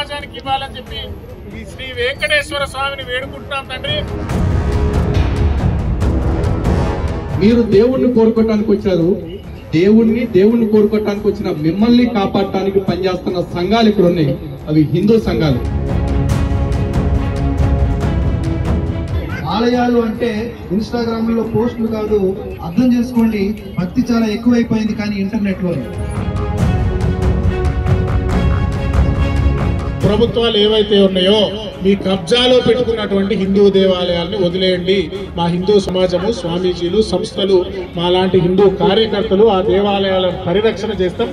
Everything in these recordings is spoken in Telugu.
సమాజానికి ఇవ్వాలని చెప్పి ఈ శ్రీ వెంకటేశ్వర స్వామిని వేడుకుంటున్నాం తండ్రి. మీరు దేవుణ్ణి కోరుకోవటానికి వచ్చారు. దేవుణ్ణి కోరుకోవటానికి వచ్చిన మిమ్మల్ని కాపాడటానికి పనిచేస్తున్న సంఘాలు ఇక్కడ ఉన్నాయి. అవి హిందూ సంఘాలు. ఆలయాలు అంటే ఇన్స్టాగ్రామ్ లో పోస్టులు కాదు, అర్థం చేసుకోండి. భక్తి చాలా ఎక్కువైపోయింది కానీ ఇంటర్నెట్ లో. ప్రభుత్వాలు ఏవైతే ఉన్నాయో మీ కబ్జాలో పెట్టుకున్నటువంటి హిందూ దేవాలయాల్ని వదిలేయండి. మా హిందూ సమాజము, స్వామీజీలు, సంస్థలు, మా లాంటి హిందూ కార్యకర్తలు ఆ దేవాలయాలను పరిరక్షణ చేస్తాం.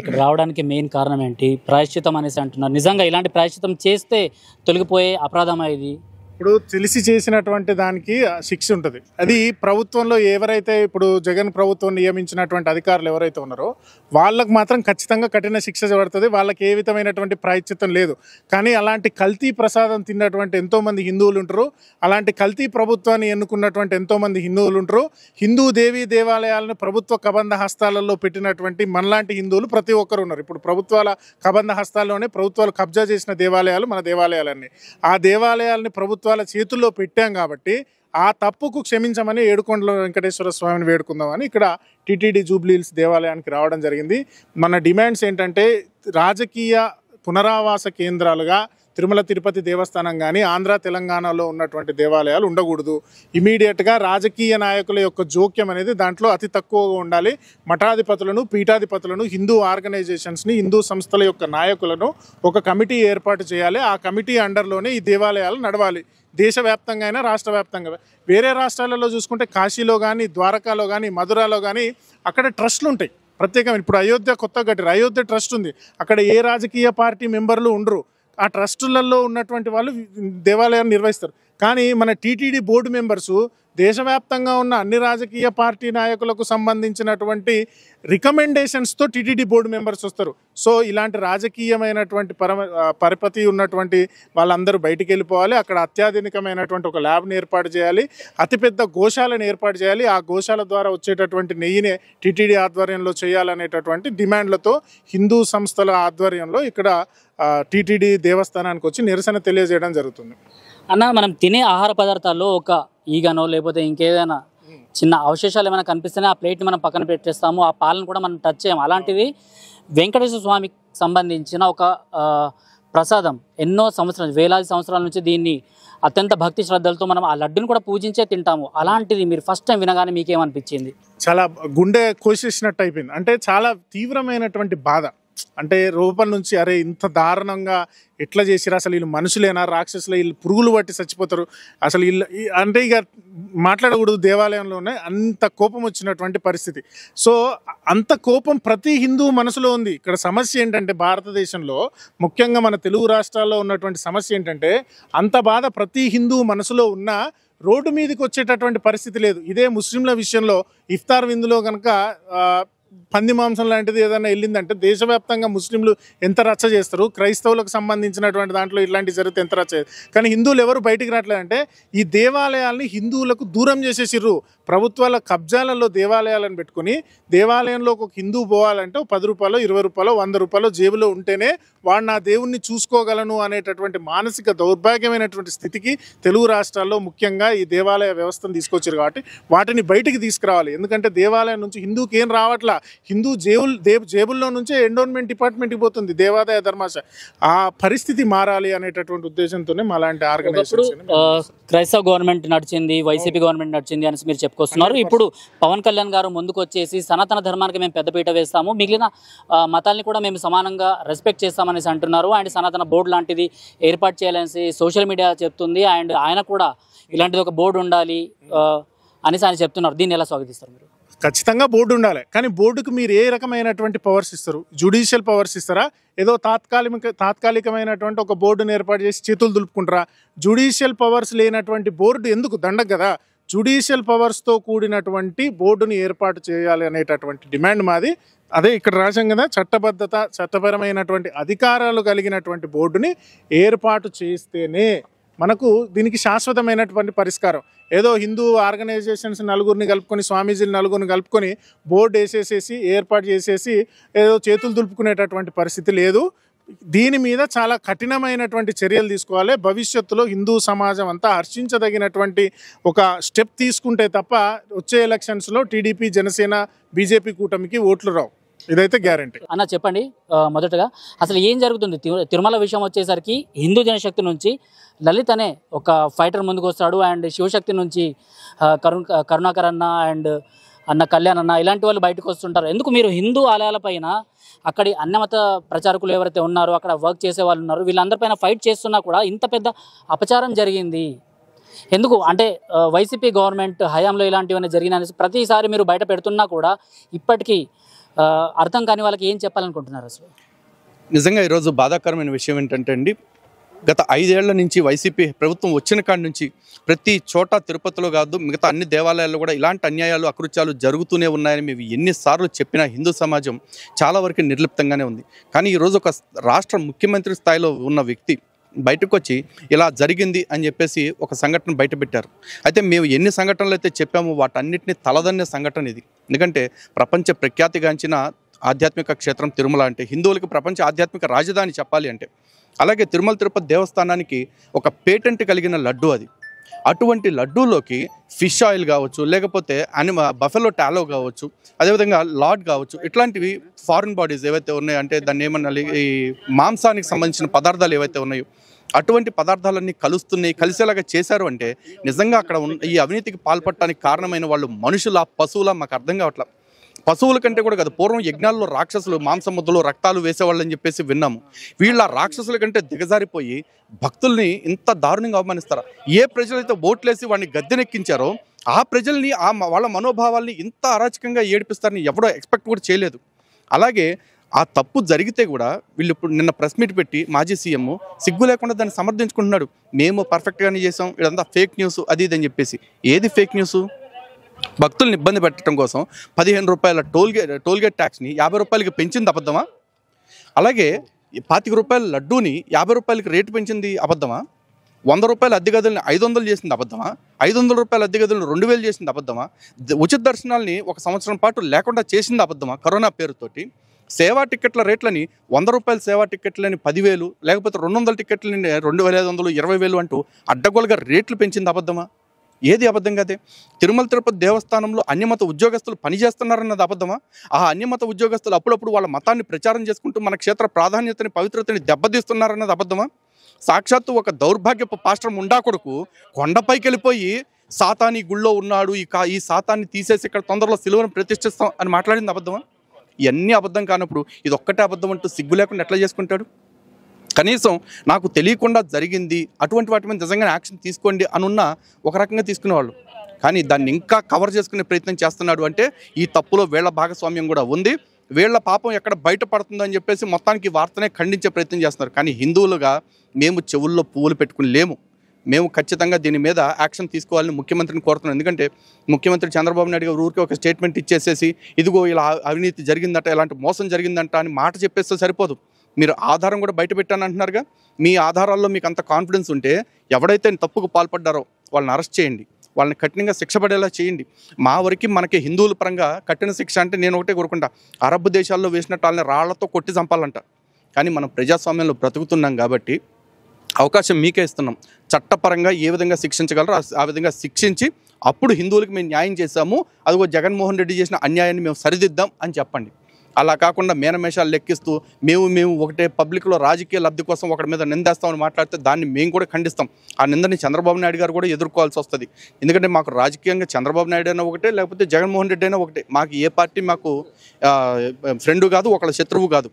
ఇక్కడ రావడానికి మెయిన్ కారణం ఏంటి? ప్రాయశ్చితం అనేసి అంటున్నారు. నిజంగా ఇలాంటి ప్రాయశ్చితం చేస్తే తొలగిపోయే అపరాధమా ఇది? ఇప్పుడు తెలిసి చేసినటువంటి దానికి శిక్ష ఉంటుంది. అది ప్రభుత్వంలో ఎవరైతే ఇప్పుడు జగన్ ప్రభుత్వం నియమించినటువంటి అధికారులు ఎవరైతే ఉన్నారో వాళ్ళకు మాత్రం ఖచ్చితంగా కఠిన శిక్ష పడుతుంది. వాళ్ళకి ఏ విధమైనటువంటి ప్రాయశ్చిత్తం లేదు. కానీ అలాంటి కల్తీ ప్రసాదం తిన్నటువంటి ఎంతోమంది హిందువులు ఉంటారు. అలాంటి కల్తీ ప్రభుత్వాన్ని ఎన్నుకున్నటువంటి ఎంతోమంది హిందువులు ఉంటారు. హిందూ దేవీ దేవాలయాలను ప్రభుత్వ కబంధ హస్తాలలో పెట్టినటువంటి మనలాంటి హిందువులు ప్రతి ఒక్కరు ఉన్నారు. ఇప్పుడు ప్రభుత్వాల కబంధ హస్తాల్లోనే ప్రభుత్వాలు కబ్జా చేసిన దేవాలయాలు మన దేవాలయాలన్నీ. ఆ దేవాలయాలని ప్రభుత్వాల చేతుల్లో పెట్టాం కాబట్టి ఆ తప్పుకు క్షమించమని ఏడుకొండల వెంకటేశ్వర స్వామిని వేడుకుందామని ఇక్కడ టీటీడీ జూబ్లీ హిల్స్ దేవాలయానికి రావడం జరిగింది. మన డిమాండ్స్ ఏంటంటే రాజకీయ పునరావాస కేంద్రాలుగా తిరుమల తిరుపతి దేవస్థానం కానీ ఆంధ్ర తెలంగాణలో ఉన్నటువంటి దేవాలయాలు ఉండకూడదు. ఇమీడియట్గా రాజకీయ నాయకుల యొక్క జోక్యం అనేది దాంట్లో అతి తక్కువగా ఉండాలి. మఠాధిపతులను, పీఠాధిపతులను, హిందూ ఆర్గనైజేషన్స్ని, హిందూ సంస్థల యొక్క నాయకులను ఒక కమిటీ ఏర్పాటు చేయాలి. ఆ కమిటీ అండర్లోనే ఈ దేవాలయాలు నడవాలి. దేశవ్యాప్తంగా అయినా రాష్ట్ర వ్యాప్తంగా. వేరే రాష్ట్రాలలో చూసుకుంటే కాశీలో కానీ, ద్వారకాలో కానీ, మధురాలో కానీ అక్కడ ట్రస్టులు ఉంటాయి ప్రత్యేకమైన. ఇప్పుడు అయోధ్య కొత్తగా కట్టారు, అయోధ్య ట్రస్ట్ ఉంది. అక్కడ ఏ రాజకీయ పార్టీ మెంబర్లు ఉండరు. ఆ ట్రస్టులలో ఉన్నటువంటి వాళ్ళు దేవాలయాన్ని నిర్వహిస్తారు. కానీ మన టీటీడీ బోర్డు మెంబర్సు దేశవ్యాప్తంగా ఉన్న అన్ని రాజకీయ పార్టీ నాయకులకు సంబంధించినటువంటి రికమెండేషన్స్తో టీటీడీ బోర్డు మెంబర్స్ వస్తారు. సో ఇలాంటి రాజకీయమైనటువంటి పరిపతి ఉన్నటువంటి వాళ్ళందరూ బయటికి వెళ్ళిపోవాలి. అక్కడ అత్యాధునికమైనటువంటి ఒక ల్యాబ్ని ఏర్పాటు చేయాలి. అతిపెద్ద గోశాలను ఏర్పాటు చేయాలి. ఆ గోశాల ద్వారా వచ్చేటటువంటి నెయ్యిని టీటీడీ ఆధ్వర్యంలో చేయాలనేటటువంటి డిమాండ్లతో హిందూ సంస్థల ఆధ్వర్యంలో ఇక్కడ టీటీడీ దేవస్థానానికి వచ్చి నిరసన తెలియజేయడం జరుగుతుంది. అన్న, మనం తినే ఆహార పదార్థాల్లో ఒక ఈగనో లేకపోతే ఇంకేదైనా చిన్న అవశేషాలు ఏమైనా కనిపిస్తేనే ఆ ప్లేట్ని మనం పక్కన పెట్టేస్తాము. ఆ పాలను కూడా మనం టచ్ చేయము. అలాంటిది వెంకటేశ్వర స్వామికి సంబంధించిన ఒక ప్రసాదం. ఎన్నో సంవత్సరాలు, వేలాది సంవత్సరాల నుంచి దీన్ని అత్యంత భక్తి శ్రద్ధలతో మనం ఆ లడ్డును కూడా పూజించే తింటాము. అలాంటిది మీరు ఫస్ట్ టైం వినగానే మీకేమనిపించింది? చాలా గుండె కోసేసినట్టు అయిపోయింది. అంటే చాలా తీవ్రమైనటువంటి బాధ. అంటే రూపం నుంచి అరే ఇంత దారుణంగా ఎట్లా చేసిరా, అసలు వీళ్ళు మనుషులేనా, రాక్షసులు, వీళ్ళు పురుగులు పట్టి చచ్చిపోతారు, అసలు వీళ్ళు అంటే ఇక మాట్లాడకూడదు. దేవాలయంలోనే అంత కోపం వచ్చినటువంటి పరిస్థితి. సో అంత కోపం ప్రతి హిందూ మనసులో ఉంది. ఇక్కడ సమస్య ఏంటంటే భారతదేశంలో ముఖ్యంగా మన తెలుగు రాష్ట్రాల్లో ఉన్నటువంటి సమస్య ఏంటంటే అంత బాధ ప్రతి హిందూ మనసులో ఉన్న రోడ్డు మీదకి వచ్చేటటువంటి పరిస్థితి లేదు. ఇదే ముస్లింల విషయంలో ఇఫ్తార్ విందులో కనుక పంది మాంసం లాంటిది ఏదైనా వెళ్ళిందంటే దేశవ్యాప్తంగా ముస్లింలు ఎంత రచ్చ చేస్తారు. క్రైస్తవులకు సంబంధించినటువంటి దాంట్లో ఇట్లాంటివి జరిగితే ఎంత రచ్చ చేస్తారు. కానీ హిందువులు ఎవరు బయటికి రావట్లేదంటే ఈ దేవాలయాల్ని హిందువులకు దూరం చేసేసిర్రు. ప్రభుత్వాల కబ్జాలలో దేవాలయాలను పెట్టుకుని దేవాలయంలో ఒక హిందూ పోవాలంటే 10 రూపాయలు, 20 రూపాయలు, 100 రూపాయలు జేబులో ఉంటేనే వాడు నా దేవుణ్ణి చూసుకోగలను అనేటటువంటి మానసిక దౌర్భాగ్యమైనటువంటి స్థితికి తెలుగు రాష్ట్రాల్లో ముఖ్యంగా ఈ దేవాలయ వ్యవస్థను తీసుకొచ్చారు. కాబట్టి వాటిని బయటికి తీసుకురావాలి. ఎందుకంటే దేవాలయం నుంచి హిందూకి ఏం రావట్లా. హిందూ జేబుల్లో నుంచే ఎండోన్మెంట్ డిపార్ట్మెంట్కి పోతుంది దేవాదాయ ధర్మాశాఖ. ఆ పరిస్థితి మారాలి అనేటటువంటి ఉద్దేశంతోనే మాలాంటి ఆర్గనైజేషన్. క్రైస్తవ గవర్నమెంట్ నడిచింది, వైసీపీ గవర్నమెంట్ నడిచింది అని మీరు చెప్పుకొస్తున్నారు. ఇప్పుడు పవన్ కళ్యాణ్ గారు ముందుకు వచ్చేసి సనాతన ధర్మానికి మేము పెద్దపీట వేస్తాము, మిగిలిన మతాల్ని కూడా మేము సమానంగా రెస్పెక్ట్ చేస్తామనేసి అంటున్నారు. అండ్ సనాతన బోర్డు లాంటిది ఏర్పాటు చేయాలనేసి సోషల్ మీడియా చెప్తుంది. అండ్ ఆయన కూడా ఇలాంటిది ఒక బోర్డు ఉండాలి అనేసి ఆయన చెప్తున్నారు. దీన్ని ఎలా స్వాగతిస్తారు మీరు? ఖచ్చితంగా బోర్డు ఉండాలి. కానీ బోర్డుకు మీరు ఏ రకమైనటువంటి పవర్స్ ఇస్తారు? జ్యుడిషియల్ పవర్స్ ఇస్తారా? ఏదో తాత్కాలికమైనటువంటి ఒక బోర్డును ఏర్పాటు చేసి చేతులు దులుపుకుంటారా? జ్యుడిషియల్ పవర్స్ లేనటువంటి బోర్డు ఎందుకు? దండగ కదా. జ్యుడిషియల్ పవర్స్తో కూడినటువంటి బోర్డుని ఏర్పాటు చేయాలి అనేటటువంటి డిమాండ్ మాది. అదే ఇక్కడ రాశాం కదా, చట్టబద్ధత, చట్టపరమైనటువంటి అధికారాలు కలిగినటువంటి బోర్డుని ఏర్పాటు చేస్తేనే మనకు దీనికి శాశ్వతమైనటువంటి పరిష్కారం ఏదో హిందూ ఆర్గనైజేషన్స్ నలుగురిని కలుపుకొని స్వామీజీలు నలుగురిని కలుపుకొని బోర్డు వేసేసేసి ఏర్పాటు చేసేసి ఏదో చేతులు దులుపుకునేటటువంటి పరిస్థితి లేదు. దీని మీద చాలా కఠినమైనటువంటి చర్యలు తీసుకోవాలి. భవిష్యత్తులో హిందూ సమాజం అంతా హర్షించదగినటువంటి ఒక స్టెప్ తీసుకుంటే తప్ప వచ్చే ఎలక్షన్స్లో టీడీపీ, జనసేన, బీజేపీ కూటమికి ఓట్లు రావు. ఇదైతే గ్యారంటీ. అన్న చెప్పండి, మొదటగా అసలు ఏం జరుగుతుంది? తిరుమల విషయం వచ్చేసరికి హిందూ జనశక్తి నుంచి లలిత్ అనే ఒక ఫైటర్ ముందుకు వస్తాడు, అండ్ శివశక్తి నుంచి కరుణాకర్ అన్న అండ్ అన్న కళ్యాణ్ అన్న ఇలాంటి వాళ్ళు బయటకు వస్తుంటారు. ఎందుకు మీరు హిందూ ఆలయాలపైన అక్కడి అన్యమత ప్రచారకులు ఎవరైతే ఉన్నారో, అక్కడ వర్క్ చేసే వాళ్ళు ఉన్నారు, వీళ్ళందరిపైన ఫైట్ చేస్తున్నా కూడా ఇంత పెద్ద అపచారం జరిగింది ఎందుకు? అంటే వైసీపీ గవర్నమెంట్ హయాంలో ఇలాంటివన్నీ జరిగిన ప్రతిసారి మీరు బయట పెడుతున్నా కూడా ఇప్పటికీ అర్థం కాని వాళ్ళకి ఏం చెప్పాలనుకుంటున్నారు అసలు? నిజంగా ఈరోజు బాధాకరమైన విషయం ఏంటంటే అండి, గత 5 ఏళ్ల నుంచి వైసీపీ ప్రభుత్వం వచ్చిన కాడి నుంచి ప్రతి చోట, తిరుపతిలో కాదు మిగతా అన్ని దేవాలయాల్లో కూడా ఇలాంటి అన్యాయాలు, అకృత్యాలు జరుగుతూనే ఉన్నాయని మేము ఎన్నిసార్లు చెప్పినా హిందూ సమాజం చాలా వరకు నిర్లిప్తంగానే ఉంది. కానీ ఈరోజు ఒక రాష్ట్ర ముఖ్యమంత్రి స్థాయిలో ఉన్న వ్యక్తి బయటకు వచ్చి ఇలా జరిగింది అని చెప్పేసి ఒక సంఘటన బయట పెట్టారు. అయితే మేము ఎన్ని సంఘటనలు అయితే చెప్పామో వాటన్నిటిని తలదన్నే సంఘటన ఇది. ఎందుకంటే ప్రపంచ ప్రఖ్యాతిగాంచిన ఆధ్యాత్మిక క్షేత్రం తిరుమల అంటే హిందువులకు ప్రపంచ ఆధ్యాత్మిక రాజధాని చెప్పాలి అంటే. అలాగే తిరుమల తిరుపతి దేవస్థానానికి ఒక పేటెంట్ కలిగిన లడ్డు అది. అటువంటి లడ్డూలోకి ఫిష్ ఆయిల్ కావచ్చు, లేకపోతే బఫెలో టాలో కావచ్చు, అదేవిధంగా లాడ్ కావచ్చు, ఇట్లాంటివి ఫారిన్ బాడీస్ ఏవైతే ఉన్నాయో, అంటే దాన్ని ఏమన్నా ఈ మాంసానికి సంబంధించిన పదార్థాలు ఏవైతే ఉన్నాయో అటువంటి పదార్థాలన్నీ కలిసేలాగా చేశారు. అంటే నిజంగా అక్కడ ఈ అవినీతికి పాల్పడటానికి కారణమైన వాళ్ళు మనుషుల, పశువుల మాకు అర్థం కావట్లా. పశువుల కంటే కూడా కదా, పూర్వం యజ్ఞాల్లో రాక్షసులు మాంసం ముద్దలు, రక్తాలు వేసేవాళ్ళని చెప్పేసి విన్నాము. వీళ్ళ రాక్షసుల కంటే దిగజారిపోయి భక్తుల్ని ఇంత దారుణంగా అవమానిస్తారా? ఏ ప్రజలైతే ఓట్లేసి వాడిని గద్దెనెక్కించారో ఆ ప్రజల్ని, వాళ్ళ మనోభావాల్ని ఇంత అరాచకంగా ఏడిపిస్తారని ఎవడో ఎక్స్పెక్ట్ కూడా చేయలేదు. అలాగే ఆ తప్పు జరిగితే కూడా వీళ్ళు ఇప్పుడు నిన్న ప్రెస్ మీట్ పెట్టి మాజీ సీఎం సిగ్గు లేకుండా దాన్ని సమర్థించుకుంటున్నాడు. మేము పర్ఫెక్ట్గానే చేసాం, ఇదంతా ఫేక్ న్యూస్ అది ఇది అని చెప్పేసి. ఏది ఫేక్ న్యూస్? భక్తుల్ని ఇబ్బంది పెట్టడం కోసం 15 రూపాయల టోల్గేట్ ట్యాక్స్ని 50 రూపాయలకి పెంచింది అబద్ధమా? అలాగే 25 రూపాయల లడ్డూని 50 రూపాయలకి రేటు పెంచింది అబద్ధమా? 100 రూపాయల అద్దె గదుల్ని 500 చేసింది అబద్ధమా? 500 రూపాయల అద్దె గదులను 2000 చేసింది అబద్ధమా? ఉచిత దర్శనాల్ని 1 సంవత్సరం పాటు లేకుండా చేసింది అబద్ధమా? కరోనా పేరుతోటి సేవా టికెట్ల రేట్లని 100 రూపాయల సేవా టికెట్లని 10,000, లేకపోతే 200 టికెట్లని 2,500, 20,000 అంటూ అడ్డగోలుగా రేట్లు పెంచింది అబద్ధమా? ఏది అబద్ధం కాదే. తిరుమల తిరుపతి దేవస్థానంలో అన్యమత ఉద్యోగస్తులు పనిచేస్తున్నారన్నది అబద్ధమా? ఆ అన్యమత ఉద్యోగస్తులు అప్పుడప్పుడు వాళ్ళ మతాన్ని ప్రచారం చేసుకుంటూ మన క్షేత్ర ప్రాధాన్యతని, పవిత్రతని దెబ్బతీస్తున్నారన్నది అబద్ధమా? సాక్షాత్తు ఒక దౌర్భాగ్యపు పాస్టర్ ముండా కొడుకు కొండపైకి వెళ్ళిపోయి సాతాని గుళ్ళో ఉన్నాడు, ఈ సాతాన్ని తీసేసి ఇక్కడ తొందరలో సిలువను ప్రతిష్ఠిస్తాం అని మాట్లాడింది అబద్ధమా? ఇవన్నీ అబద్ధం కానప్పుడు ఇది ఒక్కటే అబద్ధం అంటూ సిగ్గు లేకుండా ఎట్లా చేసుకుంటాడు? కనీసం నాకు తెలియకుండా జరిగింది, అటువంటి వాటి మీద నిజంగానే యాక్షన్ తీసుకోండి అనున్న ఒక రకంగా తీసుకునేవాళ్ళు. కానీ దాన్ని ఇంకా కవర్ చేసుకునే ప్రయత్నం చేస్తున్నాడు. అంటే ఈ తప్పులో వీళ్ళ భాగస్వామ్యం కూడా ఉంది, వీళ్ళ పాపం ఎక్కడ బయటపడుతుందని చెప్పేసి మొత్తానికి వార్తనే ఖండించే ప్రయత్నం చేస్తున్నారు. కానీ హిందువులుగా మేము చెవుల్లో పువ్వులు పెట్టుకుని లేము. మేము ఖచ్చితంగా దీని మీద యాక్షన్ తీసుకోవాలని ముఖ్యమంత్రిని కోరుతున్నాం. ఎందుకంటే ముఖ్యమంత్రి చంద్రబాబు నాయుడు గారు ఊరికే ఒక స్టేట్మెంట్ ఇచ్చేసేసి ఇదిగో ఇలా అవినీతి జరిగిందట, ఇలాంటి మోసం జరిగిందంట అని మాట చెప్పేస్తే సరిపోదు. మీరు ఆధారం కూడా బయట పెట్టాను అంటున్నారుగా. మీ ఆధారాల్లో మీకు అంత కాన్ఫిడెన్స్ ఉంటే ఎవడైతే తప్పుకు పాల్పడ్డారో వాళ్ళని అరెస్ట్ చేయండి, వాళ్ళని కఠినంగా శిక్ష పడేలా చేయండి. మా వరకు మనకి హిందువుల పరంగా కఠిన శిక్ష అంటే నేను ఒకటే కోరుకుంటా, అరబ్ దేశాల్లో వేసినట్టు వాళ్ళని రాళ్లతో కొట్టి చంపాలంట. కానీ మనం ప్రజాస్వామ్యంలో బ్రతుకుతున్నాం కాబట్టి అవకాశం మీకే ఇస్తున్నాం. చట్టపరంగా ఏ విధంగా శిక్షించగలరో ఆ విధంగా శిక్షించి అప్పుడు హిందువులకు మేము న్యాయం చేశాము, అదిగో జగన్మోహన్ రెడ్డి చేసిన అన్యాయాన్ని మేము సరిదిద్దాం అని చెప్పండి. అలా కాకుండా మేనమేషాలు లెక్కిస్తూ మేము ఒకటే పబ్లిక్లో రాజకీయ లబ్ధి కోసం ఒకటి మీద నిందేస్తామని మాట్లాడితే దాన్ని మేము కూడా ఖండిస్తాం. ఆ నిందని చంద్రబాబు నాయుడు గారు కూడా ఎదుర్కోవాల్సి వస్తుంది. ఎందుకంటే మాకు రాజకీయంగా చంద్రబాబు నాయుడు అయినా ఒకటే, లేకపోతే జగన్మోహన్ రెడ్డి అయినా ఒకటే. మాకు ఏ పార్టీ మాకు ఫ్రెండు కాదు, ఒకళ్ళ శత్రువు కాదు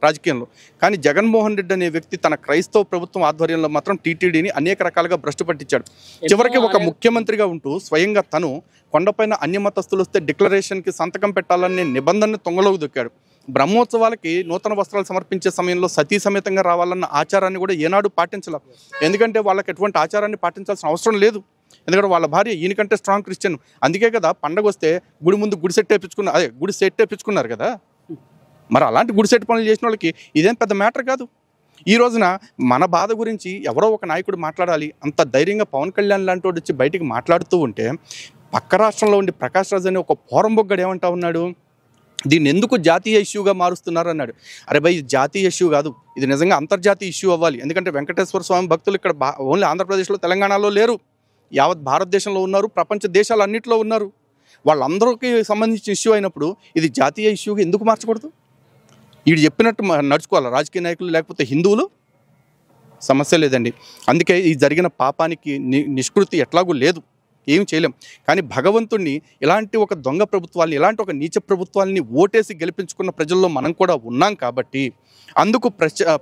రాజకీయంలో. కానీ జగన్మోహన్ రెడ్డి అనే వ్యక్తి తన క్రైస్తవ ప్రభుత్వం ఆధ్వర్యంలో మాత్రం టీటీడీని అనేక రకాలుగా భ్రష్టు పట్టించాడు. చివరికి ఒక ముఖ్యమంత్రిగా ఉంటూ స్వయంగా తను కొండపైన అన్యమతస్తులు వస్తే డిక్లరేషన్కి సంతకం పెట్టాలనే నిబంధనని తొంగలోకి దొక్కాడు. బ్రహ్మోత్సవాలకి నూతన వస్త్రాలు సమర్పించే సమయంలో సతీ సమేతంగా రావాలన్న ఆచారాన్ని కూడా ఏనాడు పాటించాల. ఎందుకంటే వాళ్ళకి ఎటువంటి ఆచారాన్ని పాటించాల్సిన అవసరం లేదు. ఎందుకంటే వాళ్ళ భార్య ఈయనకంటే స్ట్రాంగ్ క్రిస్టియన్. అందుకే కదా పండగ వస్తే గుడి ముందు గుడి సెట్ వేయించుకున్నారు కదా. మరి అలాంటి గుడి సెట్ పనులు చేసిన వాళ్ళకి ఇదేం పెద్ద మ్యాటర్ కాదు. ఈ రోజున మన బాధ గురించి ఎవరో ఒక నాయకుడు మాట్లాడాలి. అంత ధైర్యంగా పవన్ కళ్యాణ్ లాంటి వాడు వచ్చి బయటికి మాట్లాడుతూ ఉంటే పక్క రాష్ట్రంలో ఉండి ప్రకాష్ రాజ్ అనే ఒక పోరంబొగ్గడు ఏమంటా ఉన్నాడు, దీన్ని ఎందుకు జాతీయ ఇష్యూగా మారుస్తున్నారు అన్నాడు. అరే భయ్, ఇది జాతీయ ఇష్యూ కాదు, ఇది నిజంగా అంతర్జాతీయ ఇష్యూ అవ్వాలి. ఎందుకంటే వెంకటేశ్వర స్వామి భక్తులు ఇక్కడ ఓన్లీ ఆంధ్రప్రదేశ్లో తెలంగాణలో లేరు, యావత్ భారతదేశంలో ఉన్నారు, ప్రపంచ దేశాలన్నింటిలో ఉన్నారు. వాళ్ళందరికీ సంబంధించిన ఇష్యూ అయినప్పుడు ఇది జాతీయ ఇష్యూగా ఎందుకు మార్చకూడదు? వీడు చెప్పినట్టు నడుచుకోవాలి రాజకీయ నాయకులు, లేకపోతే హిందువులు. సమస్య లేదండి. అందుకే ఈ జరిగిన పాపానికి నిష్కృతి ఎట్లాగూ లేదు, ఏమి చేయలేం. కానీ భగవంతుణ్ణి ఇలాంటి ఒక దొంగ ప్రభుత్వాన్ని, ఇలాంటి ఒక నీచ ప్రభుత్వాన్ని ఓటేసి గెలిపించుకున్న ప్రజల్లో మనం కూడా ఉన్నాం కాబట్టి అందుకు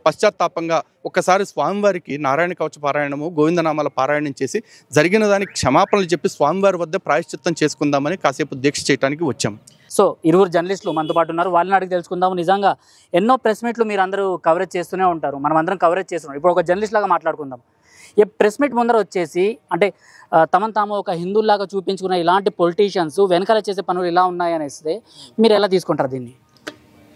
పశ్చాత్తాపంగా ఒక్కసారి స్వామివారికి నారాయణ కవచ పారాయణము, గోవిందనామాల పారాయణం చేసి జరిగిన దానికి క్షమాపణలు చెప్పి స్వామివారి వద్ద ప్రాయశ్చిత్తం చేసుకుందామని కాసేపు దీక్ష చేయడానికి వచ్చాం. సో ఇరువురు జర్నలిస్టులు మనతో పాటు ఉన్నారు, వాళ్ళని అడిగి తెలుసుకుందాము. నిజంగా ఎన్నో ప్రెస్ మీట్లు మీరు అందరూ కవరేజ్ చేస్తూనే ఉంటారు, మనం అందరం కవరేజ్ చేస్తున్నాం. ఇప్పుడు ఒక జర్నలిస్ట్ లాగా మాట్లాడుకుందాం. ఈ ప్రెస్ మీట్ ముందర వచ్చేసి అంటే తమను తాము ఒక హిందువులాగా చూపించుకున్న ఇలాంటి పొలిటీషియన్స్ వెనకాల చేసే పనులు ఇలా ఉన్నాయనేస్తే మీరు ఎలా తీసుకుంటారు దీన్ని?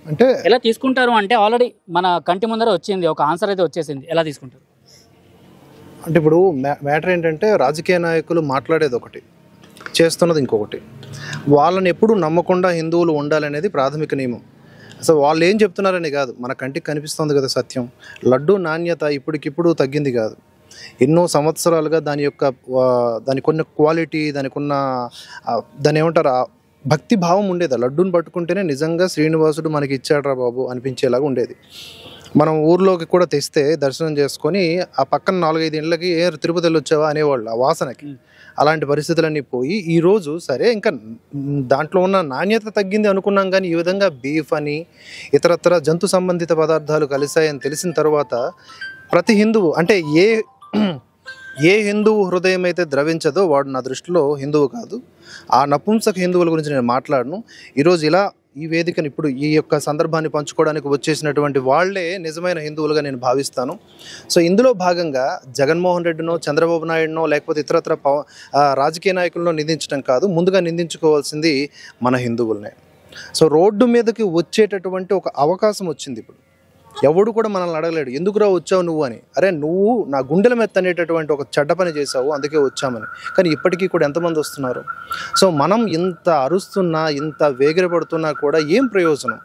అంటే ఎలా తీసుకుంటారు అంటే ఆల్రెడీ మన కంటి ముందర వచ్చింది, ఒక ఆన్సర్ అయితే వచ్చేసింది, ఎలా తీసుకుంటారు? అంటే ఇప్పుడు మ్యాటర్ ఏంటంటే రాజకీయ నాయకులు మాట్లాడేది ఒకటి, చేస్తున్నది ఇంకొకటి. వాళ్ళని ఎప్పుడు నమ్మకుండా హిందువులు ఉండాలనేది ప్రాథమిక నియమం. అసలు వాళ్ళు ఏం చెప్తున్నారని కాదు, మన కంటికి కనిపిస్తుంది కదా సత్యం. లడ్డు నాణ్యత ఇప్పటికిప్పుడు తగ్గింది కాదు, ఎన్నో సంవత్సరాలుగా దానికి ఉన్న క్వాలిటీ, దాని ఏమంటారు భక్తి భావం ఉండేది. ఆ లడ్డూని పట్టుకుంటేనే నిజంగా శ్రీనివాసుడు మనకి ఇచ్చాడ్రా బాబు అనిపించేలాగా ఉండేది. మనం ఊర్లోకి కూడా తెస్తే దర్శనం చేసుకొని ఆ పక్కన 4-5 ఇళ్ళకి తిరుపతి వెళ్ళి వచ్చావా అనేవాళ్ళు ఆ వాసనకి. అలాంటి పరిస్థితులన్నీ పోయి ఈరోజు సరే ఇంకా దాంట్లో ఉన్న నాణ్యత తగ్గింది అనుకున్నాం, కానీ ఈ విధంగా బీఫ్ అని ఇతరత్ర జంతు సంబంధిత పదార్థాలు కలిసాయని తెలిసిన తర్వాత ప్రతి హిందువు అంటే ఏ హిందువు హృదయం అయితే ద్రవించదో వాడు నా దృష్టిలో హిందువు కాదు. ఆ నపుంసక హిందువుల గురించి నేను మాట్లాడను. ఈరోజు ఇలా ఈ వేదికను ఇప్పుడు ఈ యొక్క సందర్భాన్ని పంచుకోవడానికి వచ్చేసినటువంటి వాళ్లే నిజమైన హిందువులుగా నేను భావిస్తాను. సో ఇందులో భాగంగా జగన్మోహన్ రెడ్డినో, చంద్రబాబు నాయుడునో, లేకపోతే ఇతరత్ర రాజకీయ నాయకులను నిందించడం కాదు, ముందుగా నిందించుకోవాల్సింది మన హిందువులనే. సో రోడ్డు మీదకి వచ్చేటటువంటి ఒక అవకాశం వచ్చింది. ఇప్పుడు ఎవడు కూడా మనల్ని అడగలేడు ఎందుకురా వచ్చావు నువ్వు అని. అరే నువ్వు నా గుండెల మీద అనేటటువంటి ఒక చెడ్డ పని చేసావు, అందుకే వచ్చామని. కానీ ఇప్పటికీ కూడా ఎంతమంది వస్తున్నారు? సో మనం ఇంత అరుస్తున్నా, ఇంత వేగిరపడుతున్నా కూడా ఏం ప్రయోజనం?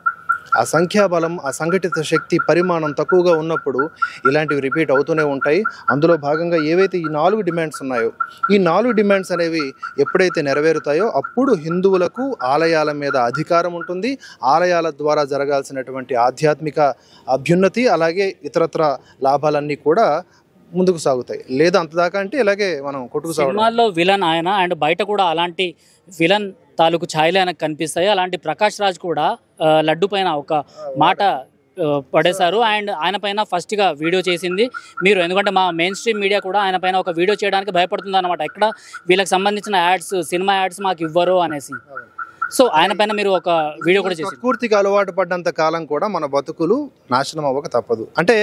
ఆ సంఖ్యాబలం, ఆ సంఘటిత శక్తి పరిమాణం తక్కువగా ఉన్నప్పుడు ఇలాంటివి రిపీట్ అవుతూనే ఉంటాయి. అందులో భాగంగా ఏవైతే ఈ 4 డిమాండ్స్ ఉన్నాయో, ఈ 4 డిమాండ్స్ అనేవి ఎప్పుడైతే నెరవేరుతాయో అప్పుడు హిందువులకు ఆలయాల మీద అధికారం ఉంటుంది. ఆలయాల ద్వారా జరగాల్సినటువంటి ఆధ్యాత్మిక అభ్యున్నతి, అలాగే ఇతరత్ర లాభాలన్నీ కూడా ముందుకు సాగుతాయి. లేదా అంతదాకా అంటే ఇలాగే మనం కొట్టుకు సాగుతాం. సినిమాల్లో విలన్ ఆయన అండ్ బయట కూడా అలాంటి విలన్ తాలూకు ఛాయలు ఆయనకు కనిపిస్తాయి. అలాంటి ప్రకాష్ రాజ్ కూడా లడ్డు పైన ఒక మాట పడేశారు అండ్ ఆయన పైన ఫస్ట్గా వీడియో చేసింది మీరు. ఎందుకంటే మా మెయిన్ స్ట్రీమ్ మీడియా కూడా ఆయన పైన ఒక వీడియో చేయడానికి భయపడుతుంది అనమాట. ఇక్కడ వీళ్ళకి సంబంధించిన యాడ్స్, సినిమా యాడ్స్ మాకు ఇవ్వరు అనేసి. సో ఆయన పైన మీరు ఒక వీడియో కూడా చేసి పూర్తిగా అలవాటు పడ్డంత కాలం కూడా మన బతుకులు నాశనం అవ్వక తప్పదు. అంటే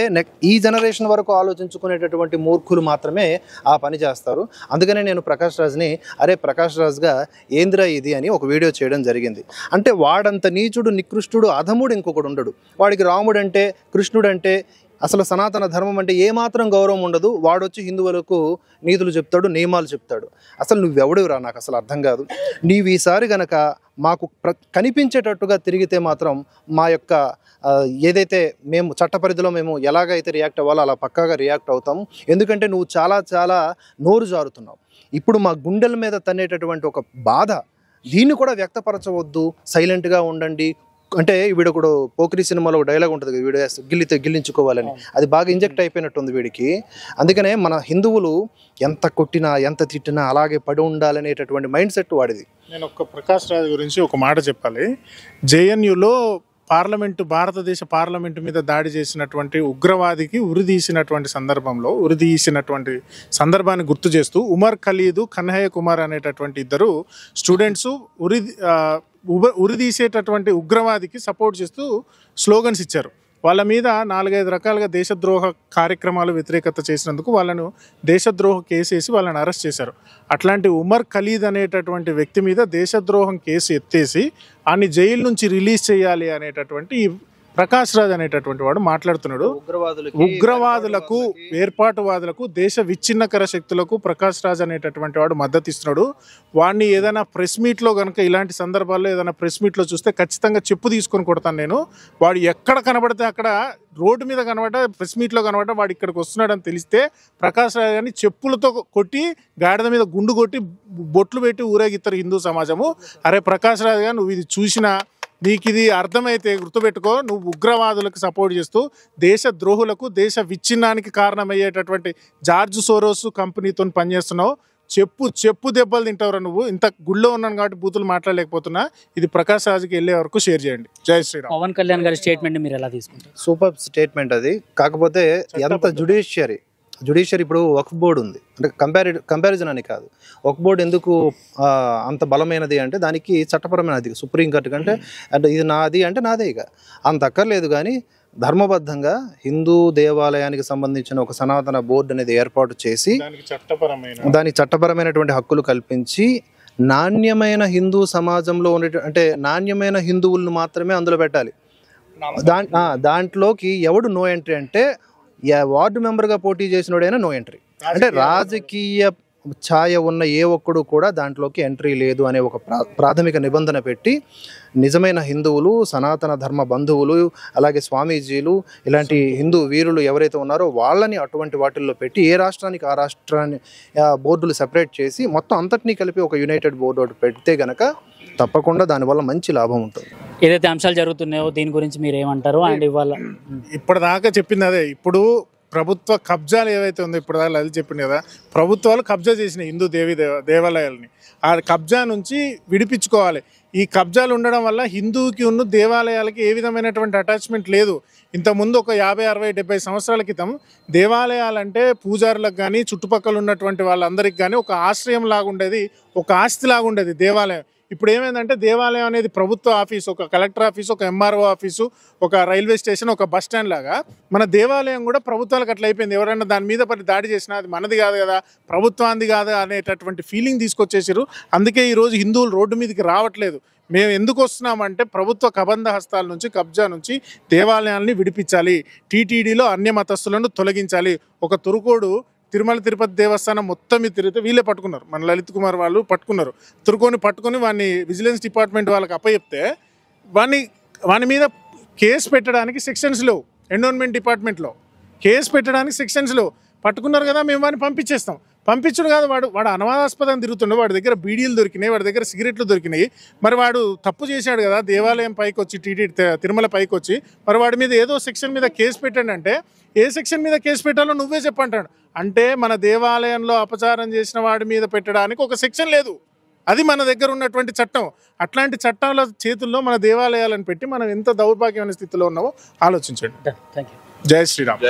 ఈ జనరేషన్ వరకు ఆలోచించుకునేటటువంటి మూర్ఖులు మాత్రమే ఆ పని చేస్తారు. అందుకనే నేను ప్రకాష్ రాజ్ని అరే ప్రకాష్ రాజ్గా ఏంద్రా ఇది అని ఒక వీడియో చేయడం జరిగింది. అంటే వాడంత నీచుడు, నికృష్టుడు, అధముడు ఇంకొకడు ఉండడు. వాడికి రాముడు అంటే, కృష్ణుడు అంటే, అసలు సనాతన ధర్మం అంటే ఏమాత్రం గౌరవం ఉండదు. వాడొచ్చి హిందువులకు నీతులు చెప్తాడు, నియమాలు చెప్తాడు. అసలు నువ్వెవడివిరా నాకు అసలు అర్థం కాదు. నీవు ఈసారి గనక మాకు కనిపించేటట్టుగా తిరిగితే మాత్రం మా యొక్క ఏదైతే మేము చట్ట పరిధిలో మేము ఎలాగైతే రియాక్ట్ అవ్వాలో అలా పక్కాగా రియాక్ట్ అవుతాము. ఎందుకంటే నువ్వు చాలా చాలా నోరు జారుతున్నావు. ఇప్పుడు మా గుండెల మీద తన్నేటటువంటి ఒక బాధ, దీన్ని కూడా వ్యక్తపరచవద్దు, సైలెంట్గా ఉండండి. అంటే వీడొకడు పోకిరి సినిమాలో డైలాగ్ ఉంటుంది కదా, వీడు గిల్లితే గిల్లించుకోవాలని, అది బాగా ఇంజెక్ట్ అయిపోయినట్టుంది వీడికి. అందుకనే మన హిందువులు ఎంత కొట్టినా ఎంత తిట్టినా అలాగే పడి ఉండాలనేటటువంటి మైండ్ సెట్ వాడిది. నేను ఒక ప్రకాష్ రాజ్ గురించి ఒక మాట చెప్పాలి. జేఎన్యూలో భారతదేశ పార్లమెంటు మీద దాడి చేసినటువంటి ఉగ్రవాదికి ఉరిదీసినటువంటి సందర్భాన్ని గుర్తు చేస్తూ ఉమర్ ఖలీదు, కన్హయ్య కుమార్ అనేటటువంటి 2 స్టూడెంట్స్ ఉరిదీసేటటువంటి ఉగ్రవాదికి సపోర్ట్ చేస్తూ స్లోగన్స్ ఇచ్చారు. వాళ్ళ మీద 4-5 రకాలుగా దేశద్రోహ కార్యక్రమాలు వ్యతిరేకత చేసినందుకు వాళ్ళను దేశద్రోహ కేసు వేసి వాళ్ళని అరెస్ట్ చేశారు. అట్లాంటి ఉమర్ ఖలీద్ అనేటటువంటి వ్యక్తి మీద దేశద్రోహం కేసు ఎత్తేసి ఆయన్ని జైలు నుంచి రిలీజ్ చేయాలి అనేటటువంటి ప్రకాష్ రాజ్ అనేటటువంటి వాడు మాట్లాడుతున్నాడు. ఉగ్రవాదులకు, వేర్పాటువాదులకు, దేశ విచ్ఛిన్నకర శక్తులకు ప్రకాష్ రాజ్ అనేటటువంటి వాడు మద్దతు ఇస్తున్నాడు. వాడిని ఏదైనా ప్రెస్ మీట్లో కనుక ఇలాంటి సందర్భాల్లో ఏదైనా ప్రెస్ మీట్లో చూస్తే ఖచ్చితంగా చెప్పు తీసుకొని కొడతాను నేను. వాడు ఎక్కడ కనబడితే అక్కడ, రోడ్డు మీద కనబడ్డా, ప్రెస్ మీట్లో కనబడ్డా వాడు ఇక్కడికి వస్తున్నాడని తెలిస్తే ప్రకాష్ రాజ్ గారిని చెప్పులతో కొట్టి, గాడిద మీద గుండు కొట్టి, బొట్లు పెట్టి ఊరేగిస్తారు హిందూ సమాజము. అరే ప్రకాష్ రాజ్ గారు, నువ్వు ఇది చూసినా నీకు ఇది అర్థమైతే గుర్తుపెట్టుకో, నువ్వు ఉగ్రవాదులకు సపోర్ట్ చేస్తూ దేశ ద్రోహులకు, దేశ విచ్ఛిన్నానికి కారణమయ్యేటటువంటి జార్జ్ సోరోస్ కంపెనీతో పనిచేస్తున్నావు. చెప్పు దెబ్బలు తింటావురా నువ్వు. ఇంత గుళ్ళో ఉన్నాను కాబట్టి బూతులు మాట్లాడలేకపోతున్నా. ఇది ప్రకాష్ రాజ్కి వెళ్ళే వరకు షేర్ చేయండి. జై శ్రీరామ్. పవన్ కళ్యాణ్ గారి స్టేట్మెంట్ మీరు ఎలా తీసుకుంటారు? సూపర్ స్టేట్మెంట్ అది. కాకపోతే ఎంత జుడిషియరీ ఇప్పుడు వక్ఫ్ బోర్డు ఉంది అంటే కంపారిజన్ అని కాదు. వక్ఫ్ బోర్డు ఎందుకు అంత బలమైనది అంటే దానికి చట్టపరమైనది. సుప్రీంకోర్టు కంటే అంటే ఇది నాది అంటే నాదే, ఇక అంత అక్కర్లేదు. కానీ ధర్మబద్ధంగా హిందూ దేవాలయానికి సంబంధించిన ఒక సనాతన బోర్డు అనేది ఏర్పాటు చేసి దానికి చట్టపరమైనటువంటి హక్కులు కల్పించి నాణ్యమైన హిందూ సమాజంలో ఉండే అంటే నాణ్యమైన హిందువులను మాత్రమే అందులో పెట్టాలి. దాంట్లోకి ఎవడు నో ఎంట్రీ అంటే వార్డు మెంబర్గా పోటీ చేసినోడైనా నో ఎంట్రీ. అంటే రాజకీయ ఛాయ ఉన్న ఏ ఒక్కడు కూడా దాంట్లోకి ఎంట్రీ లేదు అనే ఒక ప్రాథమిక నిబంధన పెట్టి నిజమైన హిందువులు, సనాతన ధర్మ బంధువులు, అలాగే స్వామీజీలు, ఇలాంటి హిందూ వీరులు ఎవరైతే ఉన్నారో వాళ్ళని అటువంటి వాటిల్లో పెట్టి ఏ రాష్ట్రానికి ఆ రాష్ట్రాన్ని బోర్డులు సెపరేట్ చేసి మొత్తం అంతటినీ కలిపి ఒక యునైటెడ్ బోర్డు ఒకటి పెడితే గనక తప్పకుండా దానివల్ల మంచి లాభం ఉంటుంది. ఏదైతే అంశాలు జరుగుతున్నాయో దీని గురించి మీరు ఏమంటారు? అండ్ ఇవాళ ఇప్పటిదాకా చెప్పింది అదే. ఇప్పుడు ప్రభుత్వ కబ్జాలు ఏవైతే ఉందో, ఇప్పుడు దాకా అది చెప్పింది కదా, ప్రభుత్వాలు కబ్జా చేసిన హిందూ దేవాలయాలని ఆ కబ్జా నుంచి విడిపించుకోవాలి. ఈ కబ్జాలు ఉండడం వల్ల హిందూకి ఉన్న దేవాలయాలకి ఏ విధమైనటువంటి అటాచ్మెంట్ లేదు. ఇంతకుముందు ఒక 50, 60, 70 సంవత్సరాల క్రితం దేవాలయాలంటే పూజారులకు కానీ చుట్టుపక్కల ఉన్నటువంటి వాళ్ళందరికీ కానీ ఒక ఆశ్రయం లాగుండేది, ఒక ఆస్తి లాగుండేది దేవాలయం. ఇప్పుడు ఏమైందంటే దేవాలయం అనేది ప్రభుత్వ ఆఫీసు, ఒక కలెక్టర్ ఆఫీసు, ఒక ఎంఆర్ఓ ఆఫీసు, ఒక రైల్వే స్టేషన్, ఒక బస్ స్టాండ్ లాగా మన దేవాలయం కూడా ప్రభుత్వాలకు అట్లా అయిపోయింది. ఎవరైనా దాని మీద పడి దాడి చేసినా అది మనది కాదు కదా, ప్రభుత్వానికి కాదు అనేటటువంటి ఫీలింగ్ తీసుకొచ్చేసారు. అందుకే ఈరోజు హిందువులు రోడ్డు మీదకి రావట్లేదు. మేము ఎందుకు వస్తున్నామంటే ప్రభుత్వ కబంధ హస్తాల నుంచి, కబ్జా నుంచి దేవాలయాల్ని విడిపించాలి, టీటీడీలో అన్య మతస్థులను తొలగించాలి. ఒక తురుకోడు తిరుమల తిరుపతి దేవస్థానం మొత్తం మీద తిరిగితే వీళ్ళే పట్టుకున్నారు, మన లలిత్ కుమార్ వాళ్ళు పట్టుకున్నారు. పట్టుకొని వాడిని విజిలెన్స్ డిపార్ట్మెంట్ వాళ్ళకి అప్పచెప్తే వాని మీద కేసు పెట్టడానికి సెక్షన్స్ లేవు. ఎన్విరాన్మెంట్ డిపార్ట్మెంట్లో కేసు పెట్టడానికి సెక్షన్స్ లేవు. పట్టుకున్నారు కదా, మేము వాడిని పంపించేస్తాం. పంపించడు కాదు, వాడు అనుమానాస్పదం తిరుగుతుండే. వాడి దగ్గర బీడీలు దొరికినాయి, వాడి దగ్గర సిగరెట్లు దొరికినాయి. మరి వాడు తప్పు చేశాడు కదా, దేవాలయం పైకి వచ్చి తిరుమల పైకి వచ్చి, మరి వాడి మీద ఏదో సెక్షన్ మీద కేసు పెట్టండి అంటే ఏ సెక్షన్ మీద కేసు పెట్టాలో నువ్వే చెప్పంటాడు. అంటే మన దేవాలయంలో అపచారం చేసిన వాడి మీద పెట్టడానికి ఒక సెక్షన్ లేదు. అది మన దగ్గర ఉన్నటువంటి చట్టం. అట్లాంటి చట్టాల చేతుల్లో మన దేవాలయాలను పెట్టి మనం ఎంత దౌర్భాగ్యమైన స్థితిలో ఉన్నామో ఆలోచించండి. Thank you. జై శ్రీరామ్.